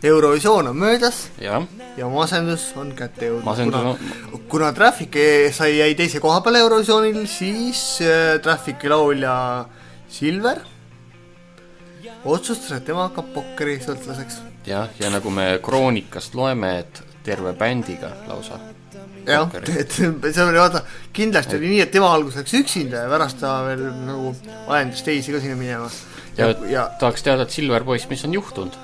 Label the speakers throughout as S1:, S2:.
S1: Eurovisioon on möödas
S2: ja
S1: masendus on kätte jõudnud. Kuna Traffic jäi teise koha peale Eurovisioonil, siis Traffici laulja Silver otsustas, et tema hakkab pokkeri sõltlaseks.
S2: Ja nagu me kroonikast loeme, et terve bändiga lausa.
S1: Jah, et see oli vaata, kindlasti oli nii, et tema algus läks üksinda ja pärast ta veel nagu ajendas teisi ka sinna minema.
S2: Ja tahaks teada, et Silver poiss, mis on juhtunud?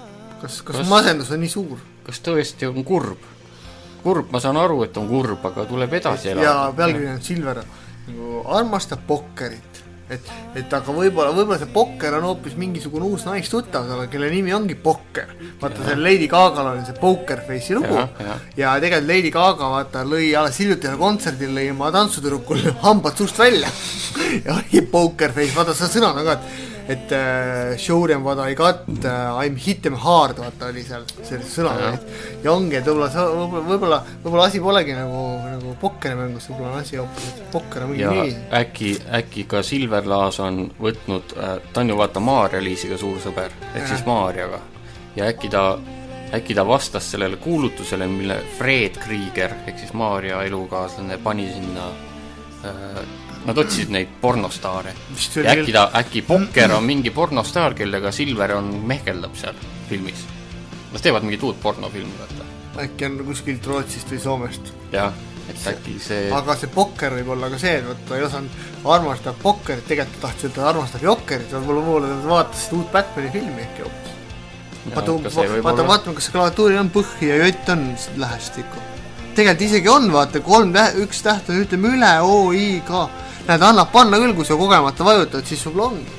S1: Kas masendus on nii suur?
S2: Kas tõesti on kurb? Kurb, ma saan aru, et on kurb, aga tuleb edasi elada.
S1: Ja pealkiri on Silver nagu armastab pokkerit. Et aga võib-olla see pokker on hoopis mingisugune uus naistuttav, kelle nimi ongi pokker. Vaata, see Lady Gagal oli see Poker Face'i lugu. Ja tegelikult Lady Gaga, vaata, lõi alles hiljutisel kontserdil lõi oma tantsutürukul hambad suust välja. Ja oli Poker Face, vaata, see sõna on ka, et show them what I got, I'm hit them hard, vaata oli seal sellise sõna. Ja ongi, et võib-olla asi polegi nagu pokkerimängus, võib-olla on asi hoopis, et pokker on mingi nii.
S2: Äkki ka Silver Laas on võtnud, ta on ju vaata Maarja-Liisiga suur sõber, ehk siis Maarjaga. Ja äkki ta vastas sellele kuulutusele, mille Fred Krieger, ehk siis Maarja elukaaslane, pani sinna. Nad otsisid neid pornostaare. Ja äkki pokker on mingi pornostaar, kellega Silver on mehkeldab seal filmis. Nad teevad mingit uut pornofilmi.
S1: Äkki on kuskilt Rootsist või Soomest.
S2: Jah, et äkki see...
S1: Aga see pokker võib olla ka see, et ta ei osanud armastab pokkerit, tegelikult tahtis öelda armastab jokkerit, võib-olla vaatasid uut Batmani filmi ehk joopis. Vaatame, kas klaviatuuri on põhja ja jott on lähestikku. Tegelikult isegi on, vaata, üks täht on, ütleme üle, O, I, K. Näed, annab panna küll, kui sa kogemata vajutad, siis sul ongi.